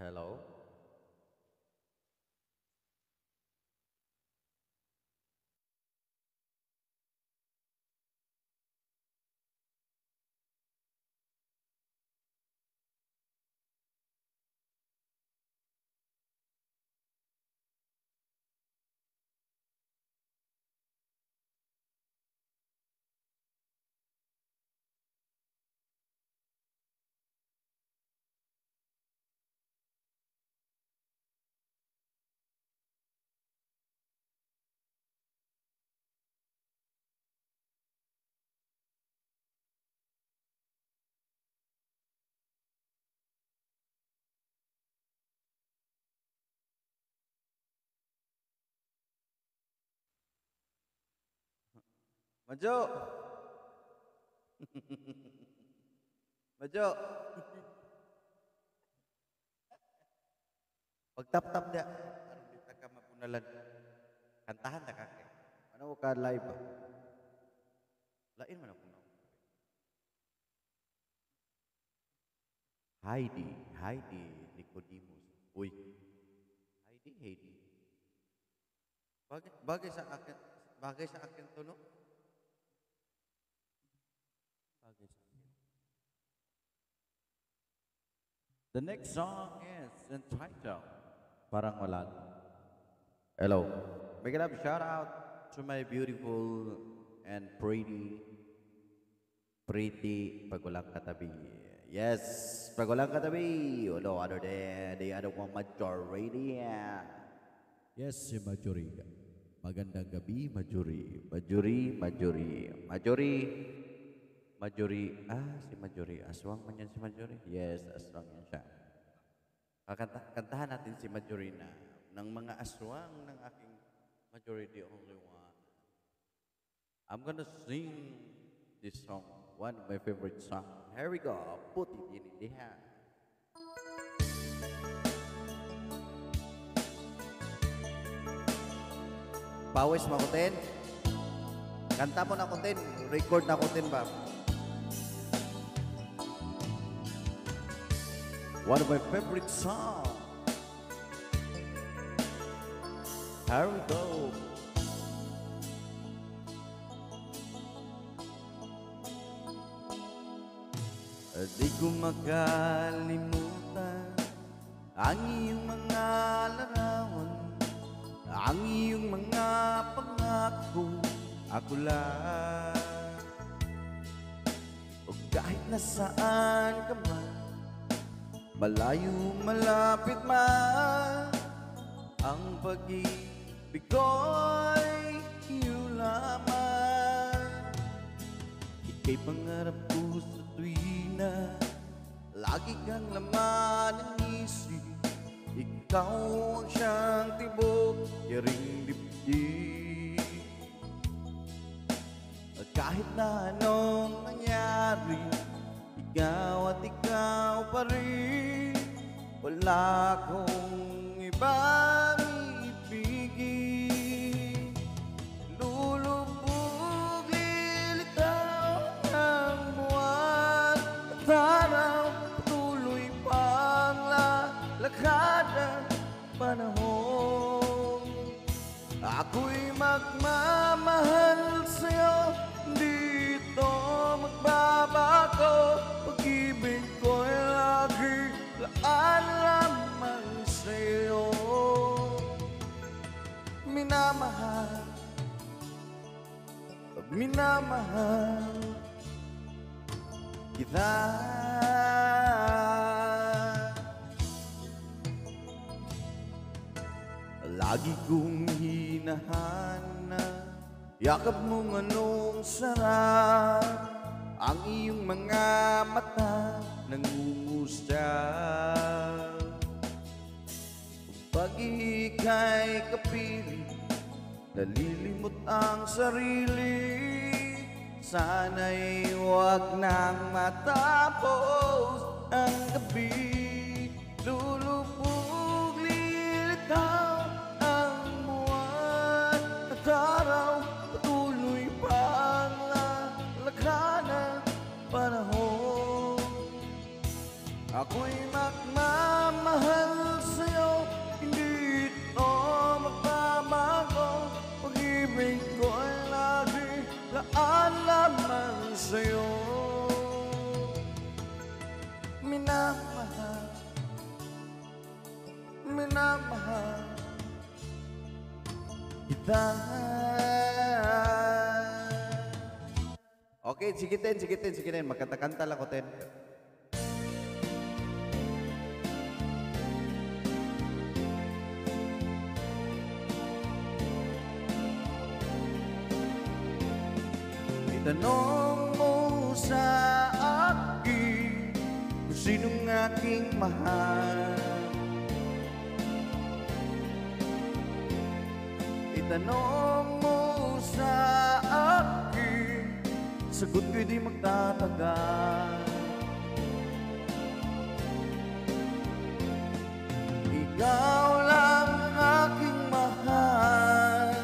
Hello? Majo! Majo! Pagtap-tap dia. Aron di ka mapunalan. Kantahan na ka kay. Ano ka live ba? Lain man ako. Heidi, Heidi Nicodemus. Uy, Heidi. Bagay sa akin to, no? Bagay sa akin. The next song is entitled Parang Walang. Hello. Make it up shout out to my beautiful and pretty Pagulang Katabi. Yes, Pagulang Katabi. No other than the other one majority. Yes, si Majuri. Magandang gabi, Majuri. Majuri. Ah, si Majuri. Aswang man yan si Majuri. Yes, aswang yan siya. Kantahan natin si Majuri na ng mga aswang ng aking Majuri the only one. I'm gonna sing this song, one of my favorite songs. Here we go. Put it in the hand. Pawis makutin. Kanta mo na kutin. Record na kutin ba? One of my favorite songs. Here we go. Di ko makalimutan ang iyong mga larawan, ang iyong mga pangako, ako lang. O kahit nasaan ka man, malayo malapit man, ang pag-ibig ko'y iyo lamang. Ika'y pangarap ko sa tuwina, lagi kang laman ng isip. Ikaw ang siyang tibok, yaring dibdib. At kahit na anong nangyari, ikaw at ikaw pa rin. Wala akong ibang ibigin. Lulubog, lilitaw ng buwan at araw, patuloy pang lalakad ang panahon. Ako'y magmamahal sa'yo, hindi ito magbabago. Pag-ibig ko'y lagi laan lamang sa'yo. Minamahal, minamahal kita. Lagi kong hinahanap yakap mong anong sarap, ang iyong mga mata nangungusap. Pag ika'y kapiling, nalilimot ang sarili. Sana'y huwag nang matapos ang gabi. Lulubog, lilitaw ang buwan at araw, patuloy pang lalakad ang panahon. Ako'y magmamahal sa'yo, hindi ito magbabago. Pag-ibig ko'y lagi laan lamang sa'yo. Minamahal, minamahal kita. Okay, sige tin. Magkanta-kanta lang ko tin. Itanong mo sa akin kung sinong aking mahal. Itanong mo sa akin, sagot ko'y di magtatagal. Ikaw lang ang aking mahal,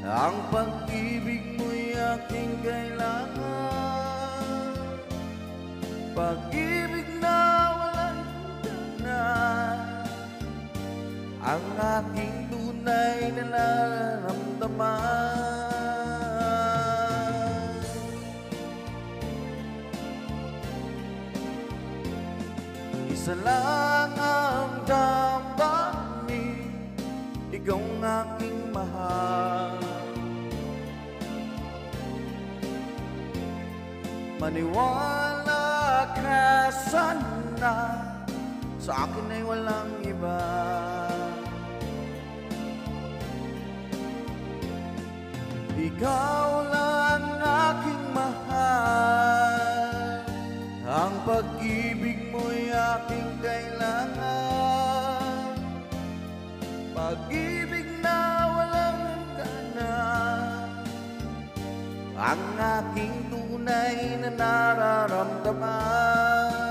ang pag-ibig mo'y aking kailangan. Pag-ibig na walang hanggan, ang aking tunay na nararamdaman. Isa lang ang damdamin, ikaw ang aking mahal. Maniwala ka sana, sa akin ay walang iba. Ikaw lang aking mahal, ang pag-ibig mo'y aking kailangan. Pag-ibig na walang hanggan, ang aking tunay na nararamdaman.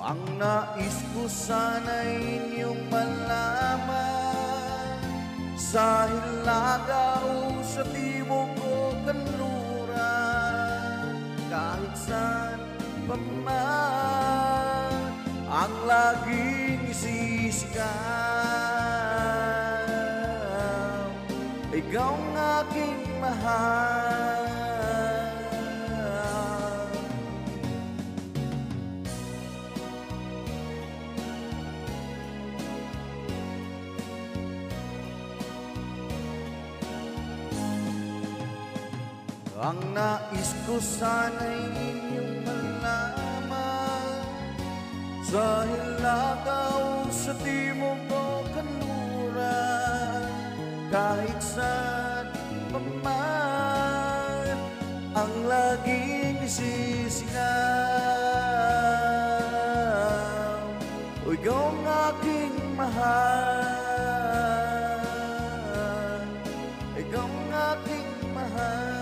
Ang nais ko sana'y inyong malaman, sa hilaga o sa timog o kanluran, kahit saan pa man ang laging isisigaw. Ikaw ang aking mahal. Ang nais ko sana'y inyong malaman, sa hilaga o sa timog o kanluran, kahit saan pa man ang laging isisigaw. O ikaw ang aking mahal, ikaw ang aking mahal.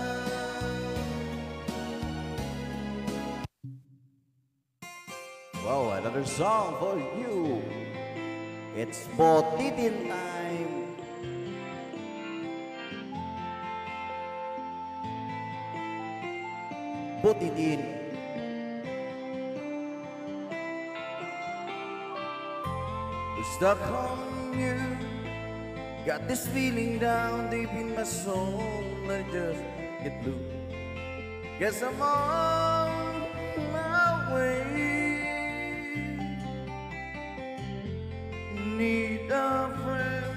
Wow, another song for you. It's Botitin time. Botitin. Stuck on you. Got this feeling down deep in my soul. I just get loose. Guess I'm on my way. Need a friend,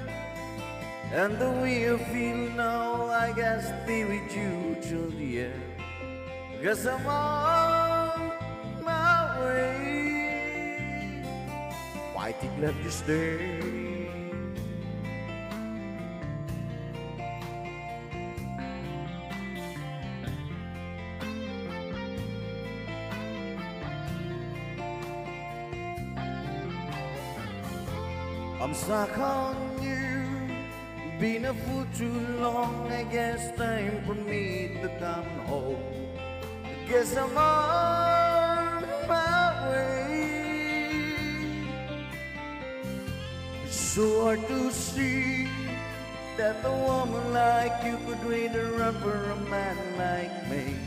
and the way you feel now, I guess be with you till the end. Cause I'm on my way, fighting left to stay. I'm stuck on you, been a fool too long. I guess time for me to come home. I guess I'm on my way. So hard to see that a woman like you could rather run for a man like me.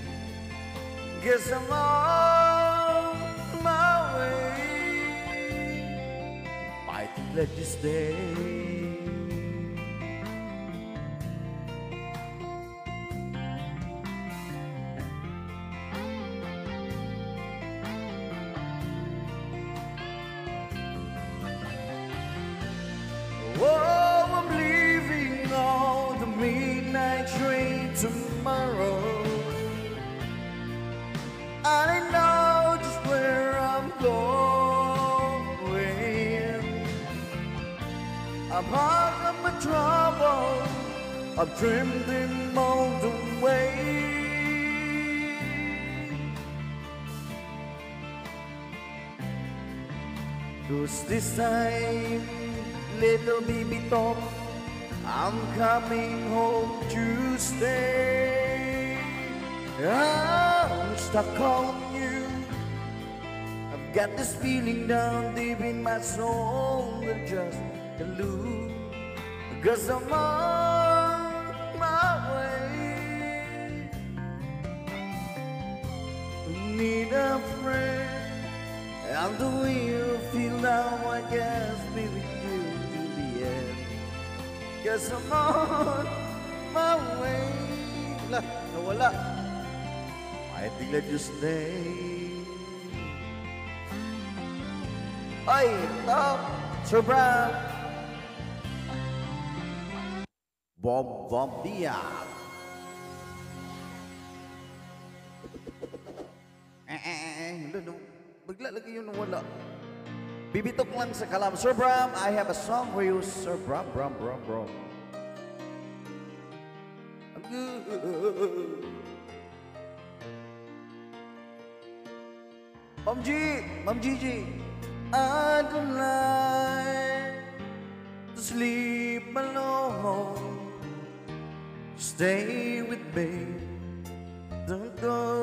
Guess I'm on my way. Fighting let you stay. Oh, I'm leaving on the midnight train tomorrow. I know just where I'm going. I've heard of my trouble, I've dreamed them all the way. Cause this time, little baby thought I'm coming home to stay. I'm stuck on you. I've got this feeling down deep in my soul that just can't lose. Cause I'm on my way. Need a friend. And the way you feel now, I guess, be with you to the end. Cause I'm on my way. Wala, nawala. I think let you stay. Ay, ito, Sir Brown. Bob Diaz. No. Bigla lagi yun nawala. Bibitok lang sa kalam. Sir Bram, I have a song for you, Sir Bram. Ma'am Gigi, I don't like to sleep alone. Stay with me, don't go.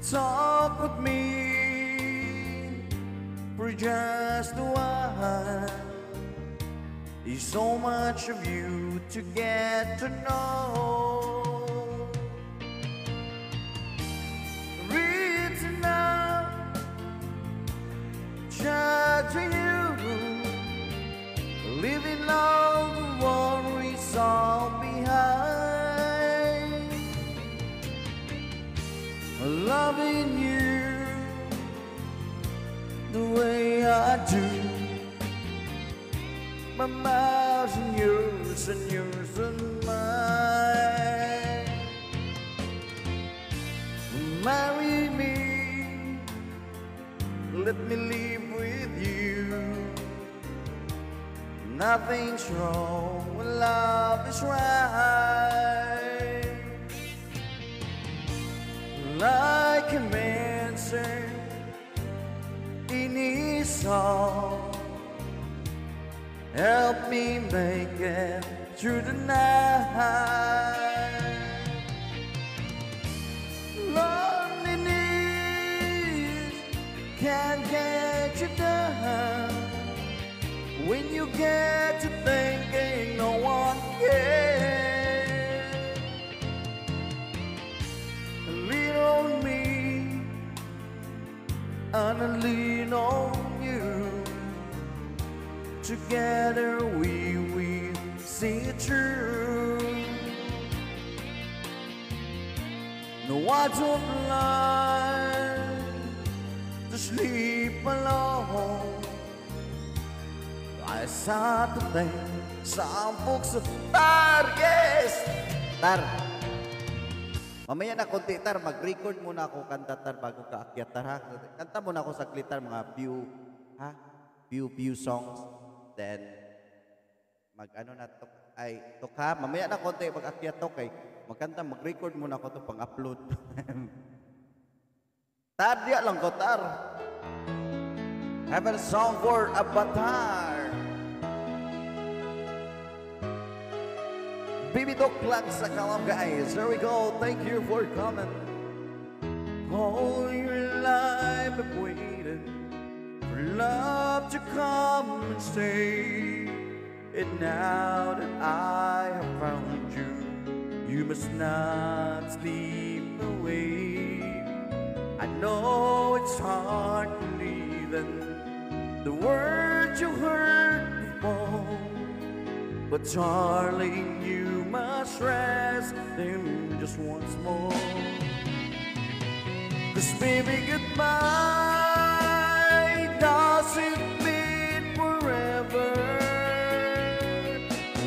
Talk with me for just a while. There's so much of you to get to know. Written out, judging you, leaving all the worries all behind. Loving you the way I do. My mouth and yours and yours and mine. Marry me, let me live with you. Nothing's wrong when love is right. Like a man said in his song, help me make it through the night. Loneliness can get you down when you get to thinking no one cares. Lean on me and I lean on you. Together we will see it through. No, I don't like to sleep alone. I start to think some books of tar, yes! Tar. Mamaya na konti, tar. Mag-record muna ako kanta, tar, bago ka akyat, tar, ha? Kanta muna ako sa glitar, mga few, ha? Few songs. Then, mag-ano na to, ay, to ka. Mamaya na konti, pag-akyat to, kay, magkanta, mag-record muna ako to, pang-upload. Tar, diya lang ko, tar. Have a song for Avatar. Bibitok lang sa kalam, guys. There we go. Thank you for coming. All your life I've waited for for love to come and stay. And now that I have found you, you must not sleep away. I know it's hard to leave and the words you heard before, but darling, you must rest them just once more. 'Cause baby, goodbye doesn't mean forever.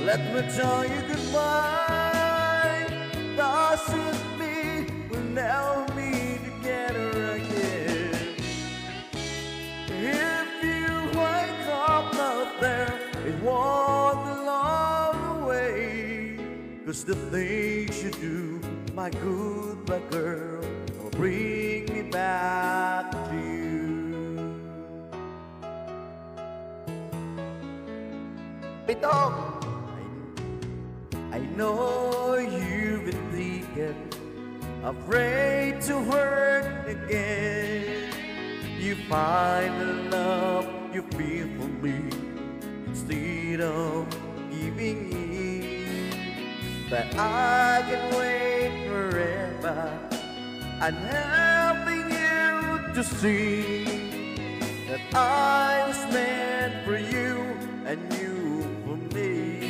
Let me tell you, goodbye doesn't mean we'll never be together again. If you wake up out there, it won't be long away. 'Cause the things you do, my goodbye girl, will bring me back to you. Bitong! I know you've been thinking, afraid to hurt again. You find the love you feel for me instead of giving in. But I can wait forever and helping you to see that I was meant for you and you for me.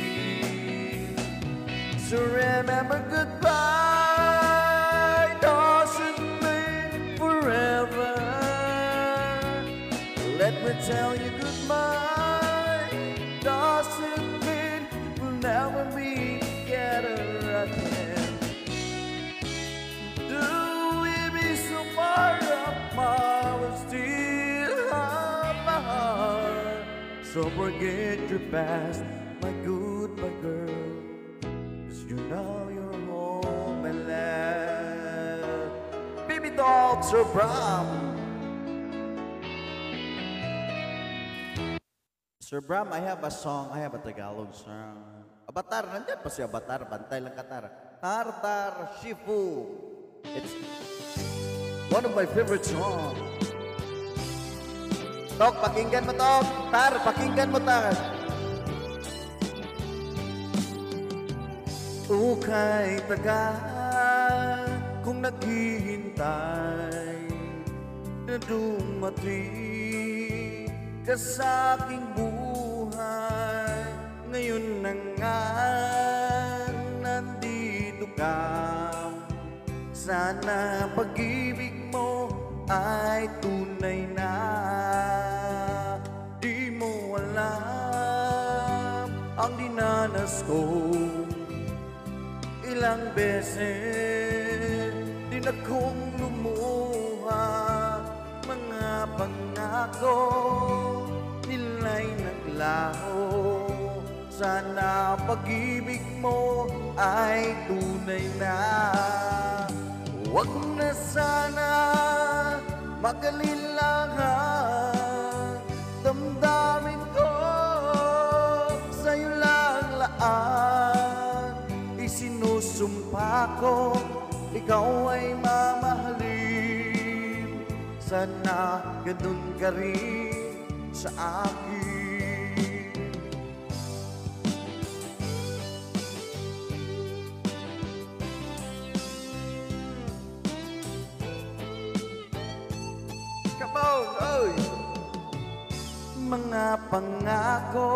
So remember, goodbye doesn't mean forever. Let me tell you, goodbye doesn't mean we'll never be together again. Do we be so far apart, but still have my heart? So forget your past, my goodbye girl, 'cause you know you're home and left. Baby doll, Sir Bram. Sir Bram, I have a song, I have a Tagalog song. Avatar, nandyan pa si Avatar, bantay lang katar. Tartar Shifu. It's one of my favorite songs. Tok, pakinggan mo, Tok. Tar, pakinggan mo, Tar. Ukay tagal kung naghihintay na dumating ka sa aking buhay. Ngayon na nga nandito ka. Sana pag-ibig mo ay tunay na. Di mo alam ang dinanas ko. Ilang beses din akong lumuha. Mga pangako nila'y naglaho. Sana pag-ibig mo ay tunay na. Huwag na sana mag-alilangan. Damdamin ko sa'yo lang laan. Isinusumpa ko ikaw ay mamahalin. Sana ganun ka rin sa akin. Come on, oy! Mga pangako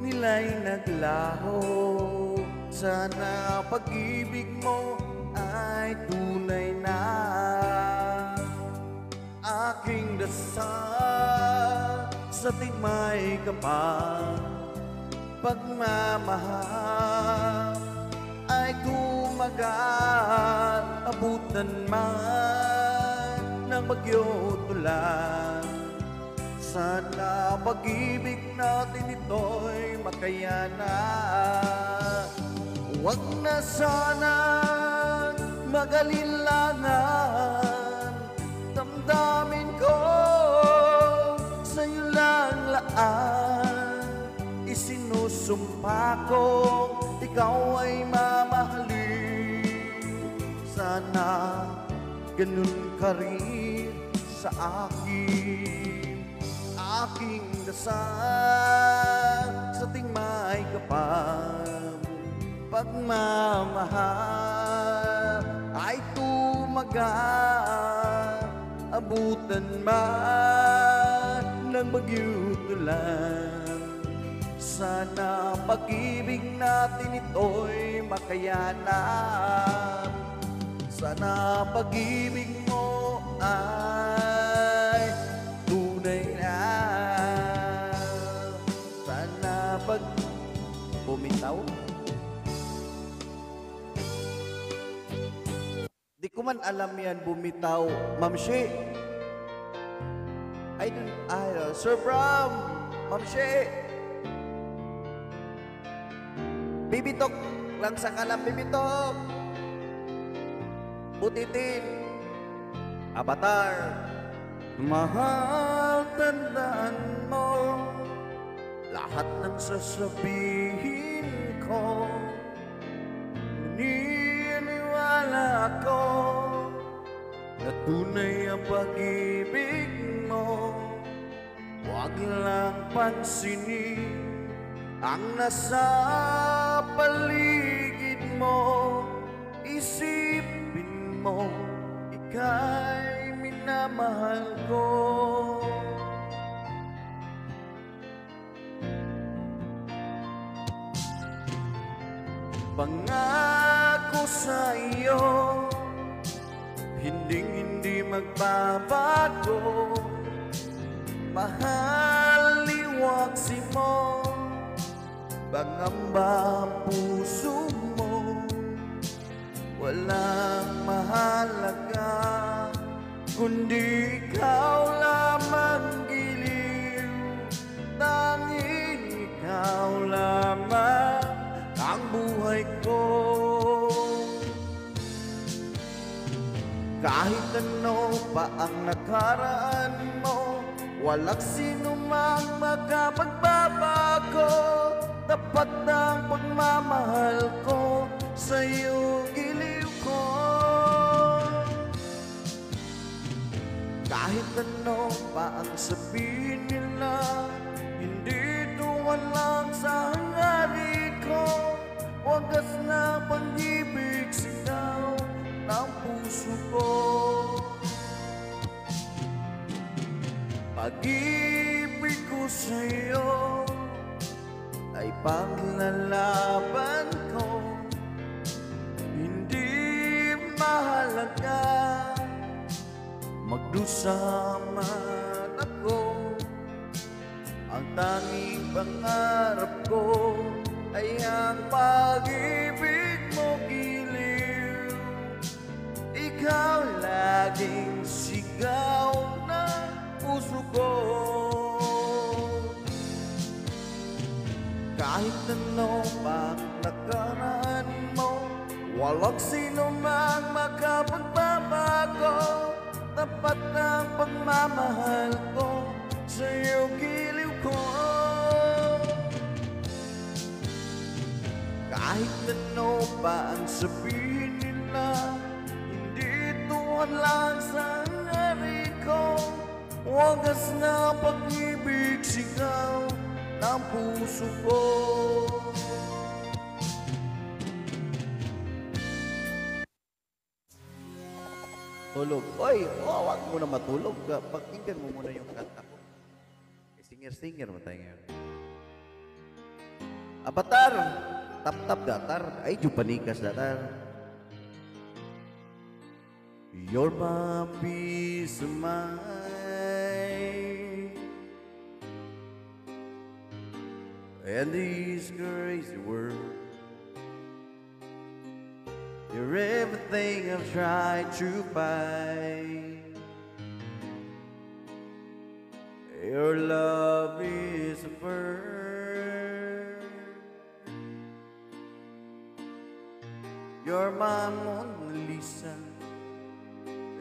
nila'y naglaho. Sana pag-ibig mo ay tunay na. Aking dasal sa tigmay ka pa. Pagmamahal ay tumagal. Abutan man ng bagyo tulan. Sana pag-ibig natin ito'y makayanan. Huwag na sana mag-alilangan. Damdamin ko sa'yo lang laan. Isinusumpa ko ikaw ay mamahalin. Sana ganun ka rin sa akin. aking dasal sa ting may kapal. Pagmamahal ay tumagal, abutan man ng bagyong ulan. Sana pag-ibig natin ito'y makayanan. Sana pag-ibig mo ay tunay na. Sana pag bumitaw. Di ko man alam yan, bumitaw. Ma'am She. Sir Bram. Ma'am She. Bibitok lang sa kalam, bibitok. Butitin. Avatar. Mahal, tandaan mo lahat ng sasabihin ko. Naniniwala ko na tunay ang pag-ibig mo. Huwag lang pansinin ang nasa paligid mo. Isipin mo, ika'y minamahal ko. Pangako sa iyo, hindi magbabago. Mahal, liwaksi mo, pangamba ang puso mo. Walang mahalaga, kundi ikaw lamang giliw. Tanging ikaw lamang ang buhay ko. Kahit ano pa ang nakaraan mo, walang sino mang makapagbabago. Tapat ang pagmamahal ko sa'yo, giliw ko. Kahit ano pa ang sabihin nila, hindi tuwan lang sa hangarin ko. Wagas na pag-ibig, sigaw ng puso ko. Pag-ibig ko sa'yo ay paglalaban ko. Hindi mahalaga magdusa man ako. Ang tanging pangarap ko ay ang pag-ibig mo, giliw. Ikaw laging sigaw ng puso ko. Kahit ano pang nakaraan mo, walang sino mang makapagbabago. Tapat ang pagmamahal ko sa'yo, giliw ko. Kahit ano pa ang sabihin nila, hindi tuwan lang sa hangarin ko. Wagas na pag-ibig, sigaw ng puso ko. Tulog. Oy, wag mo na matulog. Pakinggan mo muna yung kanta ko. Singer-singer mo tayo ngayon. Avatar! Tap-tap datar. Ay, jupanikas datar. You're my peace of mind, and this crazy world, you're everything I've tried to find. Your love is a bird, you're my Mona Lisa,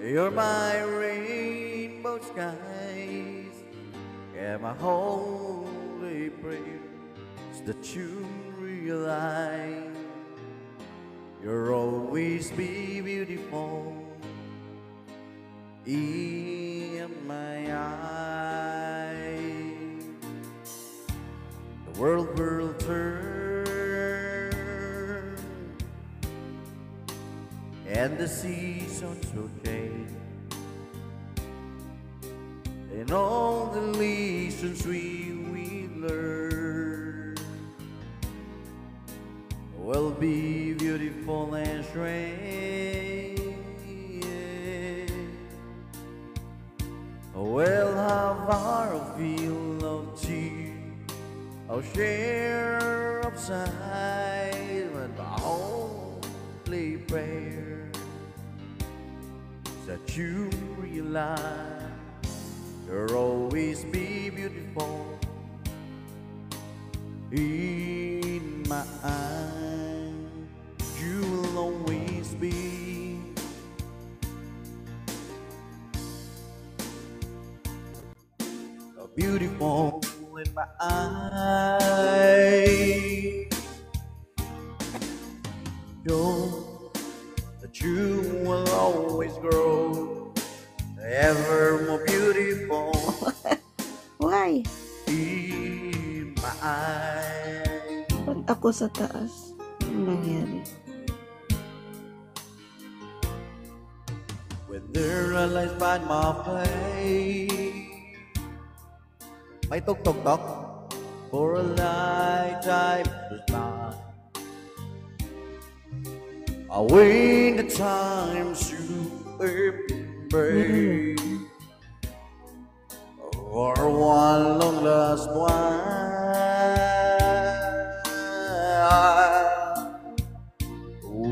you're my rainbow skies, and my holy prayer is that you realize you'll always be beautiful in my eyes. the world will turn and the seasons will change, and all the lessons we learn will be beautiful and strange. We'll have our fill of tears, our share of sighs, but my only prayer is that you realize you'll always be beautiful in my eyes. You will always be beautiful in my eyes. Know that you will always grow ever more beautiful Why? in my eyes. Pag ako sa taas, ano nangyari? When there are lights by my place, may tok-tok-tok for a lifetime to shine. I wait the times to embrace for one long last while.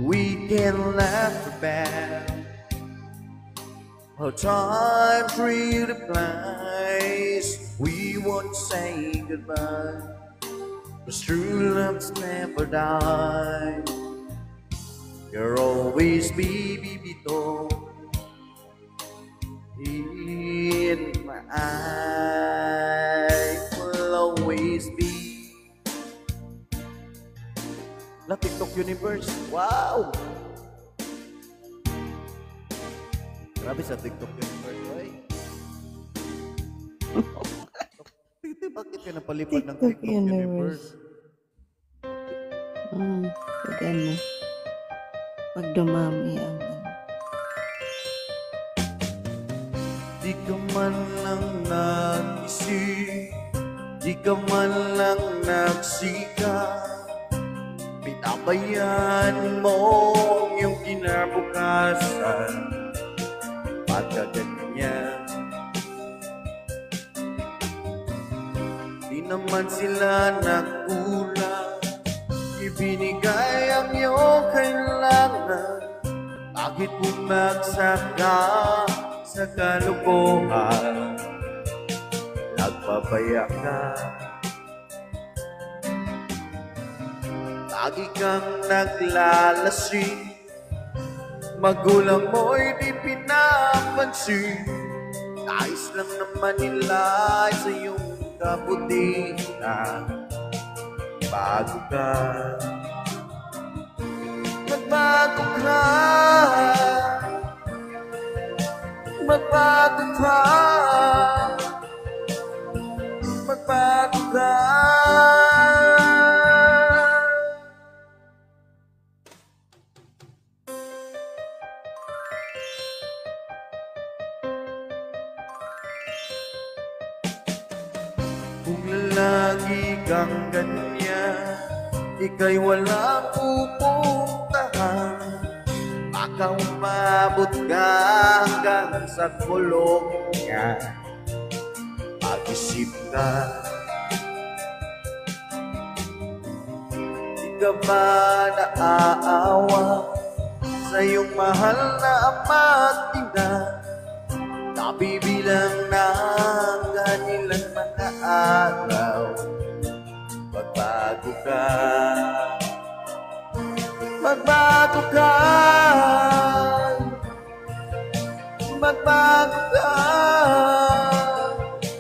We can laugh about how time really flies. We won't say goodbye, 'cause true love's never die. You'll always be bibito in my eyes. Will always be La TikTok Universe. Wow! Grabe sa TikTok Universe, oy. Titi, bakit ka napalipad ng TikTok TikTok Universe? Pag ano, pag dumami ang ano. Di ka man lang nag-isip, di ka man lang nagsika, pinabayaan mo ang iyong kinabukasan. Pagkaganyan, di naman sila nagkulang, ibinigay ang iyong kailangan. Bakit bumagsak ka sa kalukuhan? Nagpapaya ka, lagi kang naglalasing, magulang mo'y di pinapansin. Nais lang naman nila sa iyong kabutihan. Bago ka, magbago ka, magbago ka, magbago ka. Kung lalagi kang ganyan, ika'y walang pupuntahan. Baka umabot ka hanggang sa kulong niya. Mag-isip ka, di ka ba naaawa sa iyong mahal na ama at ina? Nabibilang na ang kanilang mga araw. Magbago ka, magbago ka, magbago ka,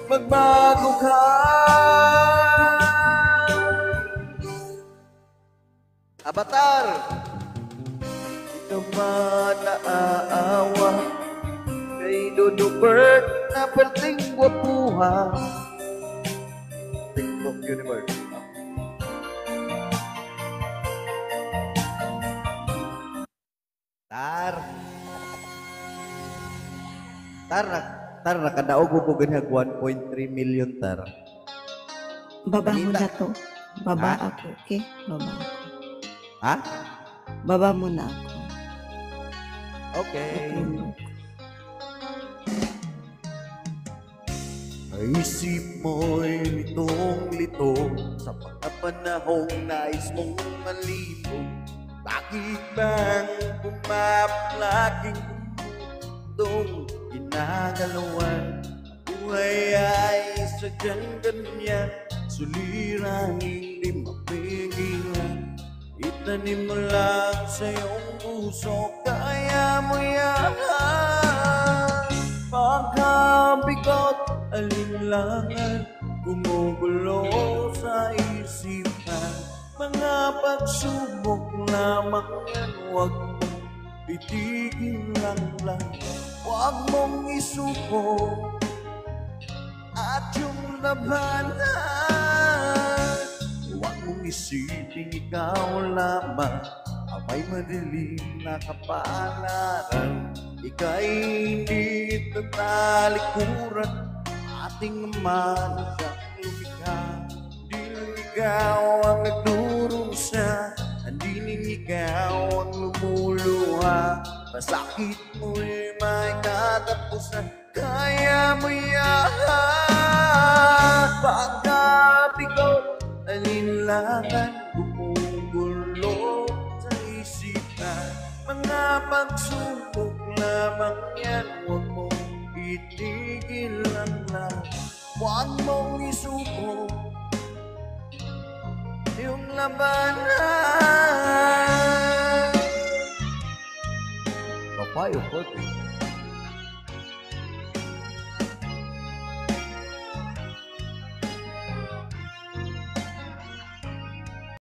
magbago ka. Avatar! Di ka ba naaawa kay Dodo Bird na perting wapuha? TikTok Universe. Tar. Tar, tar, nakadaog ko po ganyan 1.3 million, tar. Baba mo Nakita. na to. Baba Ha? ako, okay? Baba ako. Ha? Baba mo na ako. Okay. Matulog. Naisip mo'y litong-lito sa mga panahong nais mong malibog. Bakit bang bumablaking mundong ginagalawan? Buhay ay sadyang ganyan, suliranin di mapigilan. Itanim mo lang sa iyong puso, kaya mo yan. Pagkabigot, alinlangan, gumugulo sa isipan. Mga pagsubok lamang yan, huwag mong itigil lang. Huwag mong isuko at yung labanan. Huwag mong isipin ikaw lamang ang may madilim na kapalaran. Ika'y hindi tatalikuran, ating Ama na siyang lumikha. Hindi lang ikaw ang nagdurusa, hindi lang ikaw ang lumuluha. Masakit mo'y may katapusan, kaya mo yan. Pagkabigot, alinlangan, gumugulo sa isipan. Mga pagsubok lamang yan, huwag mong itigil lang. Huwag mong isuko yung labanan. Papayo ko.